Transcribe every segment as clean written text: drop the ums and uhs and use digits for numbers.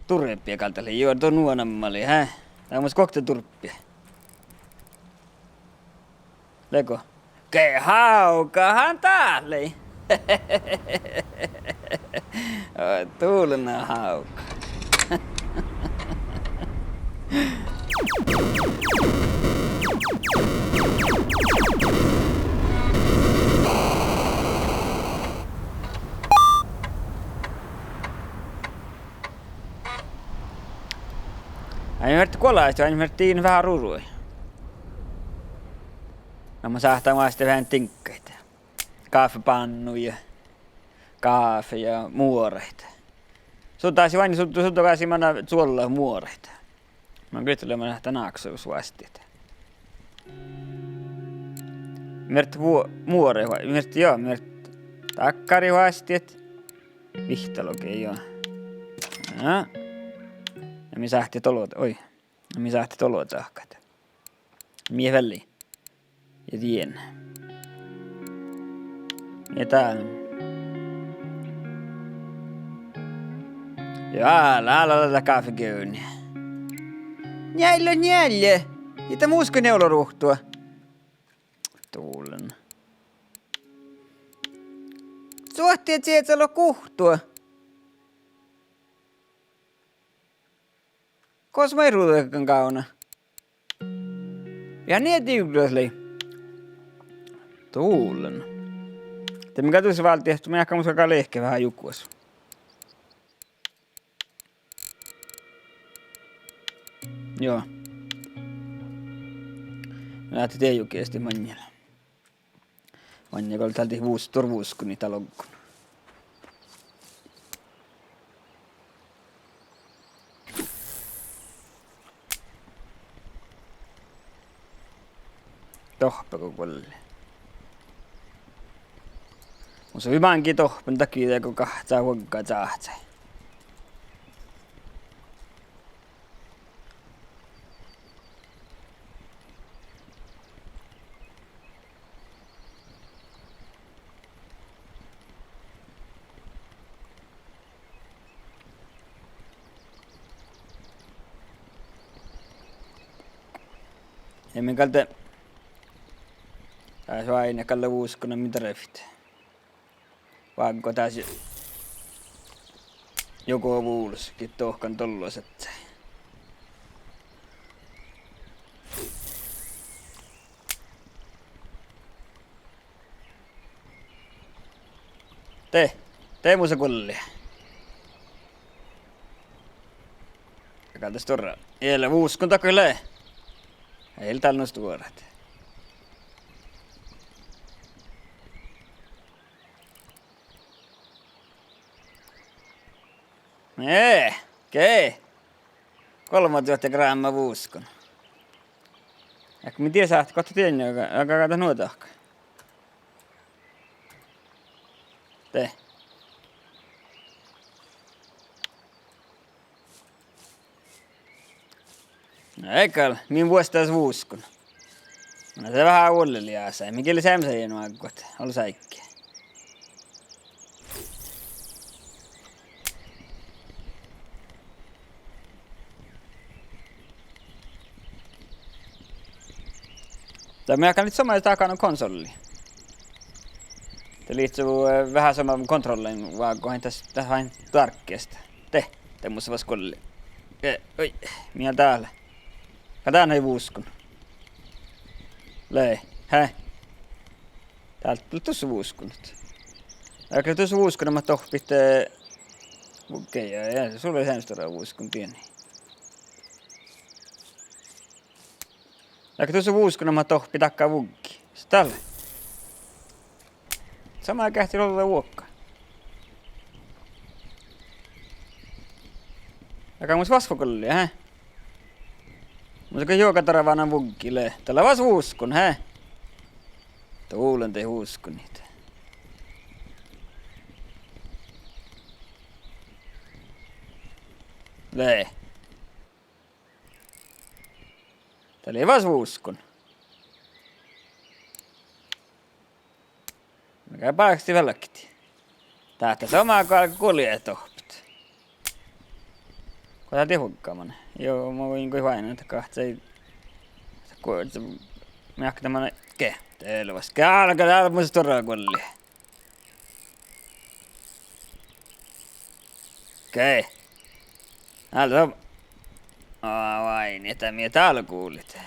turppia kaltali. Joo, tuon nuonammali, hä? Tää on myös kokta turppia. Leko. Kei haukahan täällä. Tuulena haukka. Aina märti kolaista, aina märtiin vähän rurui. No mä sahtaa sitten vähän tinkkeitä. Kahvipannuja, kahve ja muoreita. Sun taisi vain sun tokaisi manna suolla muoreita. Mä kyttelin mä nähtä naaksuusvastiita. Märti muore, märti joo, märti takkarivastiet. Vihtaloke joo. Ja. Ja mi sähti tolot, oi. Ja mi sähti tolot ahkat. Mie väliin. Ja tien. Ja täällä. Ja älä kahviköyniä. Njälle. Itä muusko neuloruhtua. Tuulen. Suhti, et sieltä olla kuhtua. Kos mä ei ruutuekaan kauna. Ja niin tiuklösli. Tuulen. Te mikä tuossa valtiehtu, mä ehkä muskakaan lehke vähän jukuas. Joo. Mä lähti teijukeesti manjalla. Manja kun täältä turvuuskuni talonkun. Tohpako kuolle. Mun se hyväänkin tohpen takia, kun kahtaa huokkaa tahtsai. Emme kalta. Tää on aina kalle uuskona mitä refit. Vaanko tääs joko vuulskin tohkan tollos, että Tee muusa kullia. Kaltas torra. Eellä uuskon takille. Eillä täällä noista tuorat. Okei. 3000 grammaa vuuskon. Ja kun miten sä kohta tiennyt, joka kaata nuota ahka. Tee. No eikä, min vuostais vuuskon. No se vähän uudelle jääsää. Mikäli sämsä ei enää aikot. Ol säikkiä. Tämä on nyt sama takana konsoli. Te liittyy vähän samaan kontrolliin, vaan kohin tässä vain tarkkeesta. Te musta vas kolli. Oi, miel täällä? Katään ei vuuskun. Hä? Täältä tuli tuossa vuuskunut. Vaikka tuossa vuuskunut mä tohpit... Okei, sulla ei säännöstöllä vuuskun pieni. Vaikka tuossa vuuskunut mä tohpit takkaa vuggi. Se tällä. Samaa kähti olla vuokka. Aika musta vasvokollia, hä? Mutta joka taravana vuggille. Tällä vas vuuskun, hä? Tuulen te uskon niitä. Tällä ei vas vuuskun. Mikä paikasti välkiti. Tähtä samaa kalka kulje tohpit. Koita tehokkaamman. Joo, mä voin kuin vain, että kahtsai. Mä ehkä tämän kehteilväs. Alkaa täällä musta torraa kolli. Okei. Täällä on. Vain, että minä täällä kuulit.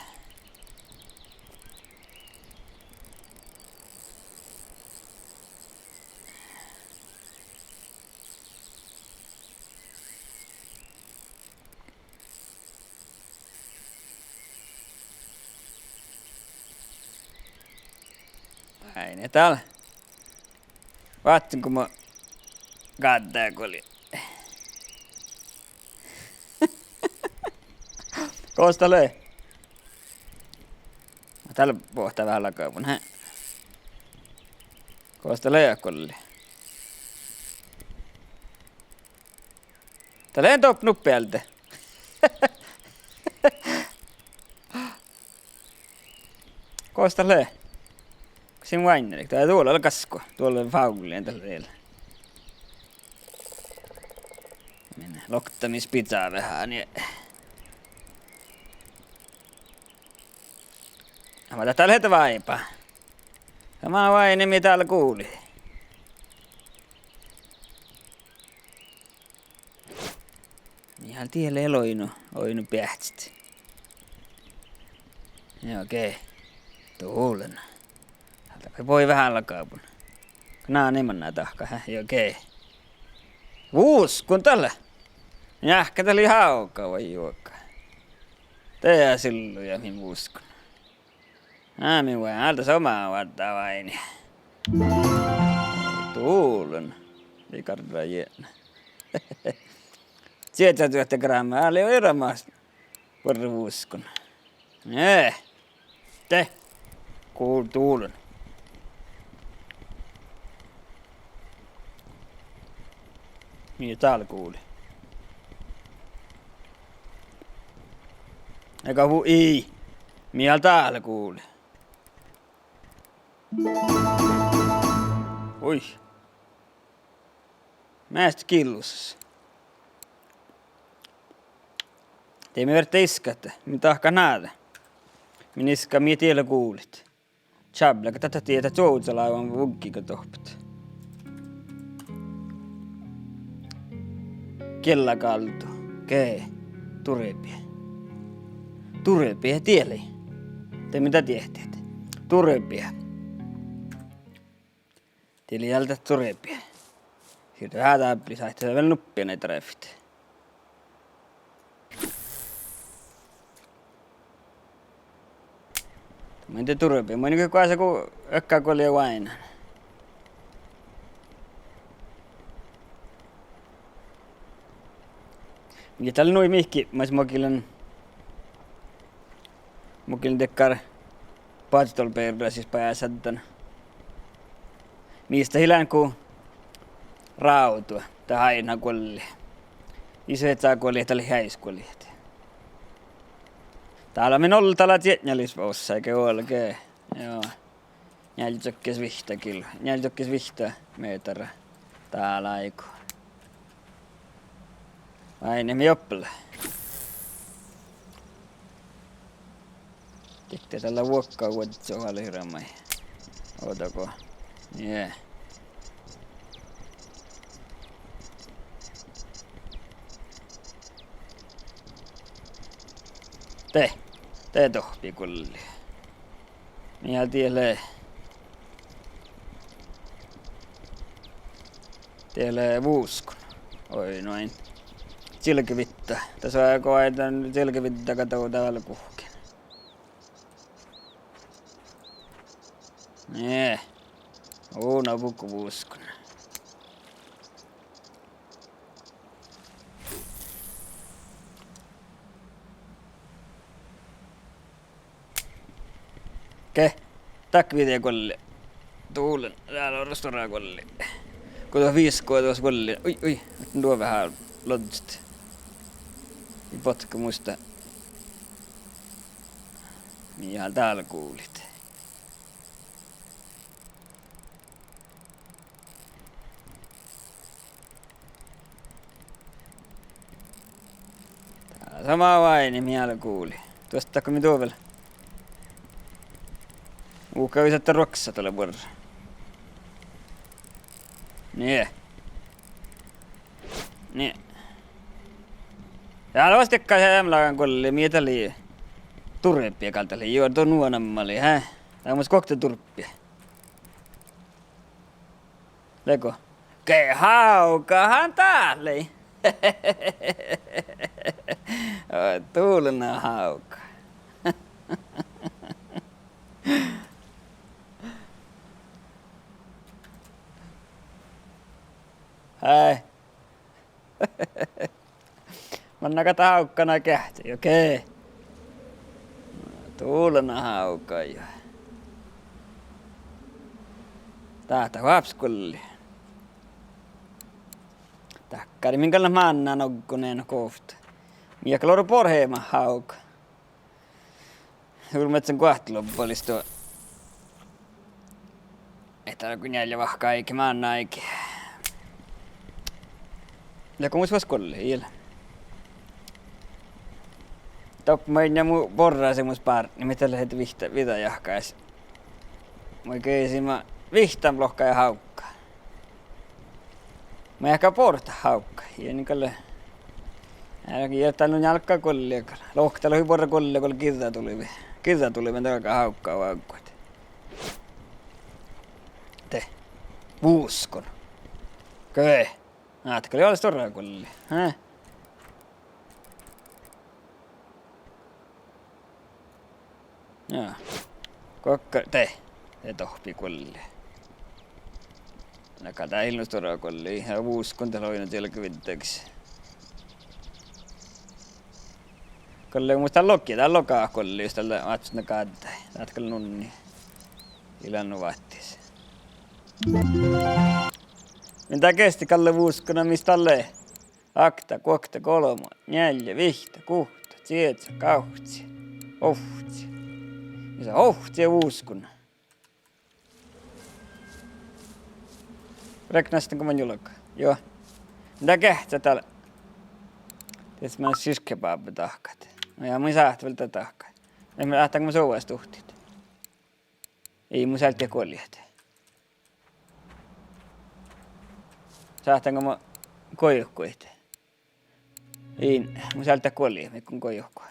Ai ne täällä. Vaatsin kun mä kattaa koli. Koosta löi. Mä täällä pohtaa vähän lakaavun, hä? Koosta löi kolli. Täällä ei top nuppialta. Koosta löi. Siinä vain, tää tuolla on kasko. Tuolla on faulien tällä teillä. Mennään loktamispitää vähän, niin. Mä täällä heti vaipaa. Sama vain, mitä täällä kuuli. Ihan tielle oinu pähtsit. Joo, okei. Tuulen. Voi vähän lakaapun. Nää on nimen nää tahka, joo, okei. Uskon tällä. Jähkä tällä hauka voi juokkaa. Tää silloin ja minä uskon. Minä voin alta samaa vaattaa vain. Tuulen. Likardaa jäänä. 7000 grammaa. Oli irmaasta. Varre uskon. Te. Kuul tuulen. Mitä täällä kuuli? Eikä ei. Mitä täällä kuuli? Oi. Mästä killussa. Teemme verta iskata. Mitä tahka nähdä? Minä iskaa mitä tiellä kuulit. Tjabla, kun tätä tietä joutsala aivan vunkkiiko tohpat. Kella kaltu. Kee. Turepie. Turepie tielle. Te mitä tiehtiet? Turepie. Tieli jältä turepie. Siirty häätäppli saihtaa vielä nuppia näitä treffit. Mä en tee turepie. Mä en niin kuin kun ökkää kolja vain. Ja täällä nui mihki, mä ois mokillen tekkar paatstolpeerda siis pääsäntän. Mistä hilän ku rautua, tää aina kolli. Isoet saa kolli, täällä häiskolli. Täällä me ollut täällä tietnälisvaussa, eikä olkee. Joo. Njältokkes vihtä kilo. Njältokkes vihtä meetarä. Täällä aiku. Aine me joppele. Tekee tällä vuokkaa vuodet sohalla hirveämmin. Ootako? Jee. Te tohpi kulli. Minä tielle. Tielle vuuskun. Oi noin. Silkivittä. Tässä on aika aitan silkivittä katoo täällä kuhkin. Nee. Uuna pukku vuuskun. Ke? Tack vid det kolli. Tuulen. Täällä on restauraa kolli. Kun tuo viiskoa tuossa kolli. Oi. Tuo vähän lodst. Potka muista. Ihan täällä kuulit. sama vaini miele kuuli. Tuosta kun mi tuovel. Uukka ysättä roksa tälle vuorra. Niin. Niin. Ja aloistikkaa se ämlakan kolli mietä lii. Turppia kaltali juo tuon nuonammalli, hä? Tää on mus kokte turppia. Leko. Kei haukahan täällä. Tuulena hauka. Hei. Manna kata haukkana kähti, okei. Tuulena hauka jo. Tahta vapskulli. Takkari minkällä manna nokkuneen kohta. Mikä loru porheema hauka. Hulmetsen kohtaloppuolis tuo. Että kun jäljä vahkaa eikä manna eikä. Ja kun mus vaskolli, iillä. Toppain ja mu porraasi mus parni, mitä lähet vita jahkais. Moi keisima vihtan lohka ja haukka. Mä ehkä porta haukka. Ja niin kalle. Älä jättänyt jalkaa kollia. Lohkatella hyvin porra kollia, kun kirta tuli. Kirta tuli, mä alkaa haukkaa vaukkuet. Te. Vuuskon. Köö. Aatkeli olis torraa kollia. Häh? Joo. Kokka. Te tohpi kollia. Naka tää ilmus torraa kollia. Ja vuuskon täällä oina siellä kyvittäksi. Kolle kun musta lokki, tää lokaa kolli, jos tällä vatsuna kaattai. Täätkö nunni. Ilannu vaattis. Mitä kesti Kalle vuuskona mistä alle? Akta, kokta, kolmo, neljä, vihta, kuhta, tsietsä, kauhtsi, ohtsi. Missä ohtsi ja vuuskona? Reknastinko mä julka? Joo. Mitä kehtsä täällä? Tietysti mä oon syskepaappe tahkat. No ja mun saahti vielä tätä tahkat. Ei mä lähtäänkö mä souvais tuhtit. Ei mun säältä koljet. Saahtaanko mä kojuhkuit? Ei, mun säältä koljet, mikun kojuhkua.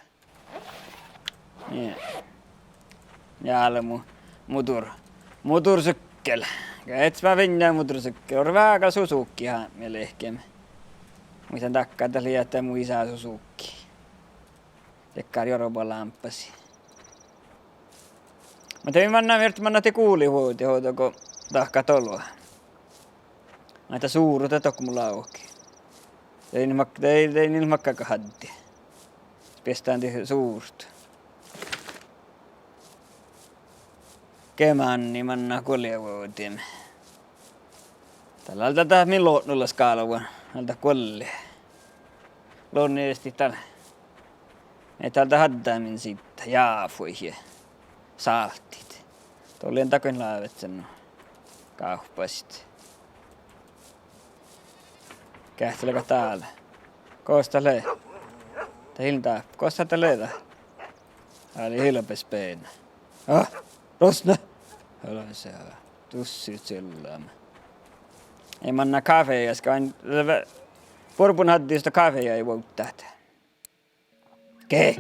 Niin. Ja alle mutur sykkel. Et mä vinnään mutur sykkel. On vähän susukki ihan melkein. Muistan takkaa tällä jättää mun isää Suzuki. Tekkaan Joroba lämpäsi. Mä tein manna te kuulihuuti hoitako takkaa tolua. Näitä suuruta tokko mulla auki. Ei niillä makkaka haddi. Pestään te suurta. Kemanni manna kuulihuutiin. Tällä on tätä min luotnulla skaalua. Alta kolli. Luonnollisesti täällä. Ei täältä haddaamin sitten. Jaafuihin. Saltit. Tuolien takoin laavet sen kaupasit. Kähtelekö täällä? Koosta lee. Tää hiltaa. Koosta tää leetä. Tää oli hilpes peinä. Rosna! Älä se on. Tussit sillämä. Ei manna kafeja, vain porpun haddista kafeja ei voi tätä. Ke?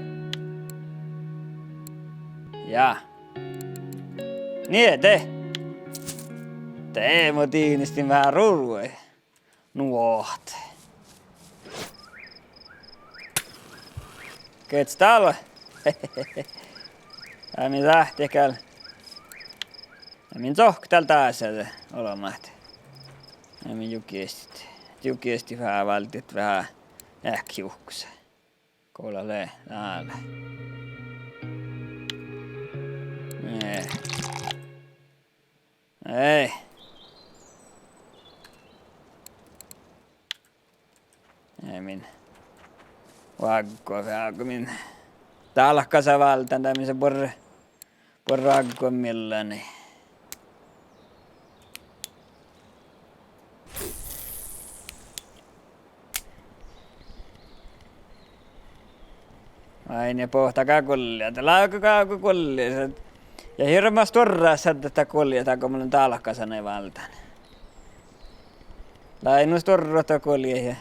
Ja. Niin te. Teemo tiinistin vähän rullui. Nuoht. Kets täällä? Min lähtekäällä. Min sohk tältä asialta olematta. Min jukiesti vähän valtit vähän äkkiuhkussa. Kuulalee täällä. Ei. Ei min. Vaakkoa vähän kun min. Täällä kasavaltaan tämmöisen porraakkoon milläni. Ai ne pohtakaa kullia. Laukakaa kullia. Ja hirmas turraa tätä kullia, kun mulla on talkkasane valtaan. Lainus turrota kullia.